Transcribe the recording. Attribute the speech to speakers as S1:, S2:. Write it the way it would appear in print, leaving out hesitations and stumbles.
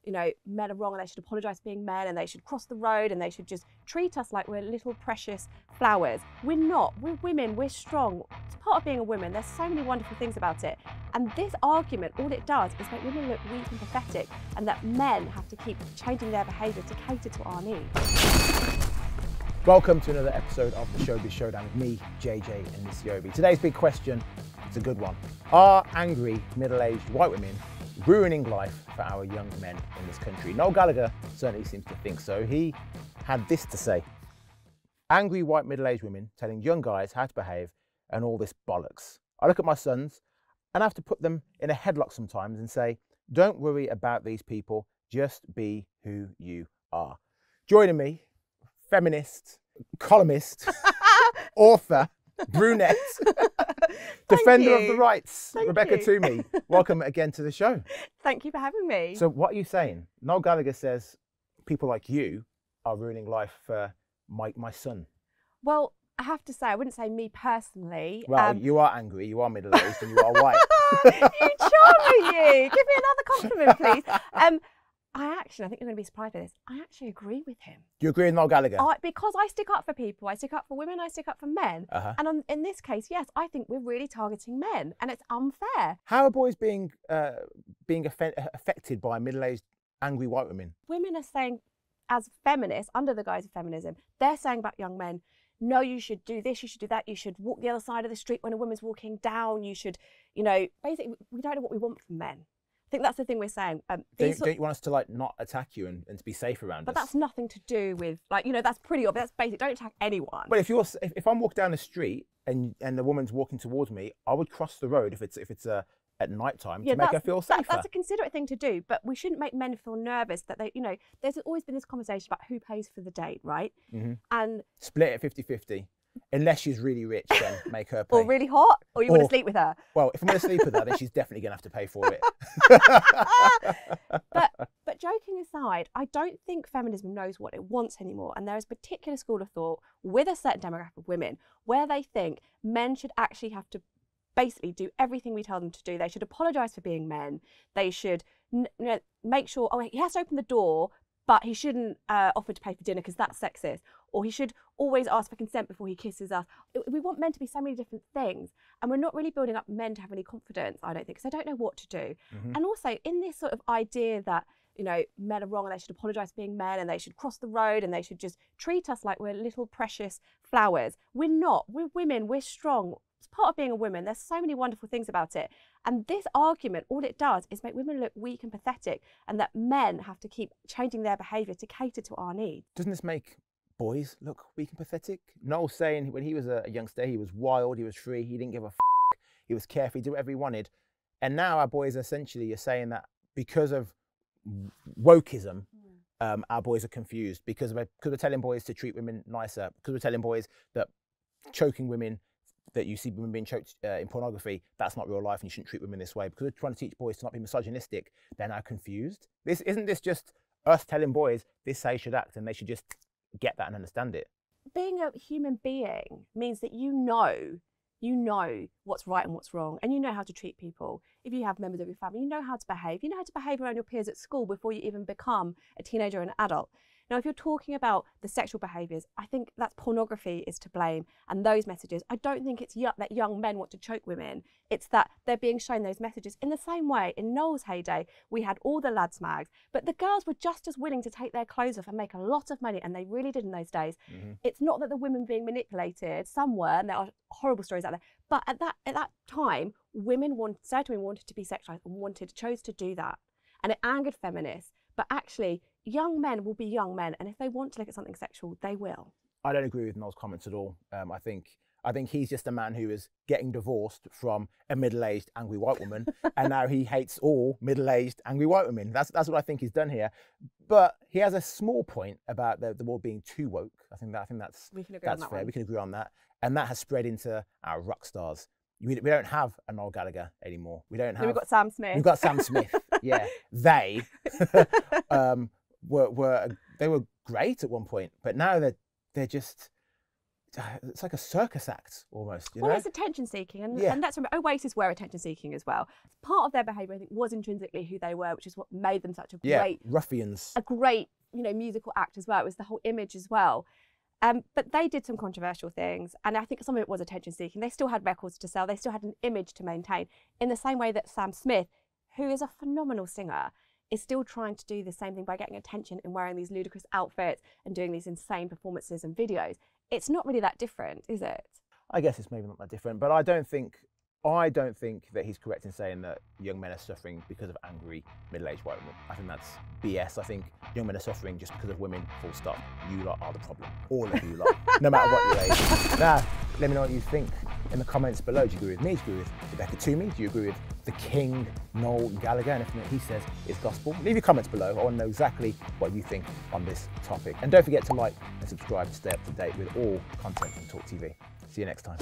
S1: you know, men are wrong and they should apologise for being men and they should cross the road and they should just treat us like we're little precious flowers. We're not. We're women. We're strong. It's part of being a woman. There's so many wonderful things about it. And this argument, all it does is make women look weak and pathetic, and that men have to keep changing their behaviour to cater to our needs.
S2: Welcome to another episode of the Showbiz Showdown with me, JJ Anisiobi. Today's big question, it's a good one. Are angry, middle-aged white women ruining life for our young men in this country? Noel Gallagher certainly seems to think so. He had this to say: angry white middle-aged women telling young guys how to behave and all this bollocks. I look at my sons and I have to put them in a headlock sometimes and say, don't worry about these people, just be who you are. Joining me, feminist, columnist, author, brunette, defender of the rights, Rebecca Twomey. Welcome again to the show.
S1: Thank you for having me.
S2: So what are you saying? Noel Gallagher says people like you are ruining life for my son.
S1: Well, I have to say, I wouldn't say me personally.
S2: Well, you are angry, you are middle-aged, and you are white.
S1: You charming, you. Give me another compliment, please. I think you're going to be surprised by this. I actually agree with him.
S2: Do you agree with Noel Gallagher?
S1: Because I stick up for people. I stick up for women, I stick up for men. And in this case, yes, I think we're really targeting men, and it's unfair.
S2: How are boys being affected by middle-aged, angry white women?
S1: Women are saying, as feminists, under the guise of feminism, they're saying about young men, no, you should do this, you should do that, you should walk the other side of the street when a woman's walking down, you should, basically, we don't know what we want from men. I think that's the thing we're saying.
S2: Don't you want us to not attack you and to be safe around us?
S1: But that's nothing to do with that's pretty obvious. That's basic. Don't attack anyone.
S2: But if I'm walking down the street and the woman's walking towards me, I would cross the road if it's at night time to make her feel safer.
S1: That's a considerate thing to do, but we shouldn't make men feel nervous that they, there's always been this conversation about who pays for the date, right?
S2: Mm-hmm.
S1: And
S2: split it 50-50. Unless she's really rich, then make her pay.
S1: Or really hot, or you want to sleep with her.
S2: Well, if I'm going to sleep with her, then she's definitely going to have to pay for it.
S1: But joking aside, I don't think feminism knows what it wants anymore. And there is a particular school of thought with a certain demographic of women where they think men should actually have to basically do everything we tell them to do. They should apologise for being men. They should make sure, he has to open the door, but he shouldn't offer to pay for dinner because that's sexist. Or he should always ask for consent before he kisses us. We want men to be so many different things. And we're not really building up men to have any confidence, I don't think, because they don't know what to do. Mm-hmm. And also in this sort of idea that, men are wrong and they should apologise for being men and they should cross the road and they should just treat us like we're little precious flowers. We're not. We're women. We're strong. It's part of being a woman. There's so many wonderful things about it. And this argument, all it does is make women look weak and pathetic, and that men have to keep changing their behaviour to cater to our needs.
S2: Doesn't this make boys look weak and pathetic? Noel's saying when he was a youngster, he was wild, he was free, he didn't give a f***, he was carefree, did whatever he wanted. And now our boys essentially are saying that because of wokeism, our boys are confused because we're telling boys to treat women nicer, because we're telling boys that choking women, that you see women being choked in pornography, that's not real life and you shouldn't treat women this way. Because we're trying to teach boys to not be misogynistic, they're now confused. Isn't this just us telling boys this is how you should act and they should just get that and understand it?
S1: Being a human being means that you know what's right and what's wrong, and you know how to treat people. If you have members of your family, you know how to behave. You know how to behave around your peers at school before you even become a teenager or an adult. Now, if you're talking about the sexual behaviours, I think that's pornography is to blame, and those messages. I don't think it's that young men want to choke women. It's that they're being shown those messages. In the same way, in Noel's heyday, we had all the lads mags, but the girls were just as willing to take their clothes off and make a lot of money, and they really did in those days. Mm-hmm. It's not that the women being manipulated, some were, and there are horrible stories out there, but at that time, certain women wanted to be sexualised and chose to do that. And it angered feminists. But actually, young men will be young men, and if they want to look at something sexual, they will.
S2: I don't agree with Noel's comments at all. I think he's just a man who is getting divorced from a middle-aged, angry white woman, and now he hates all middle-aged, angry white women. That's what I think he's done here. But he has a small point about the world being too woke. I think that's fair. We can agree on that, and that has spread into our rock stars. We don't have a Noel Gallagher anymore. We've got
S1: Sam Smith.
S2: We've got Sam Smith. Yeah, they were great at one point, but now they're just it's like a circus act almost, you know?
S1: Well, it's attention seeking, and let's remember, Oasis were attention seeking as well. Part of their behaviour, I think, was intrinsically who they were, which is what made them such a great
S2: ruffians.
S1: A great, musical act as well. It was the whole image as well. But they did some controversial things, and I think some of it was attention seeking. They still had records to sell, they still had an image to maintain, in the same way that Sam Smith, who is a phenomenal singer, is still trying to do the same thing by getting attention and wearing these ludicrous outfits and doing these insane performances and videos. It's not really that different, is it?
S2: I guess it's maybe not that different, but I don't think that he's correct in saying that young men are suffering because of angry middle-aged white women. I think that's BS. I think young men are suffering just because of women, full stop. You lot are the problem. All of you lot, no matter what your age. Now, let me know what you think in the comments below. Do you agree with me? Do you agree with Rebecca Twomey? Do you agree with the king, Noel Gallagher? And everything that he says is gospel? Leave your comments below. I want to know exactly what you think on this topic. And don't forget to like and subscribe to stay up to date with all content from TalkTV. See you next time.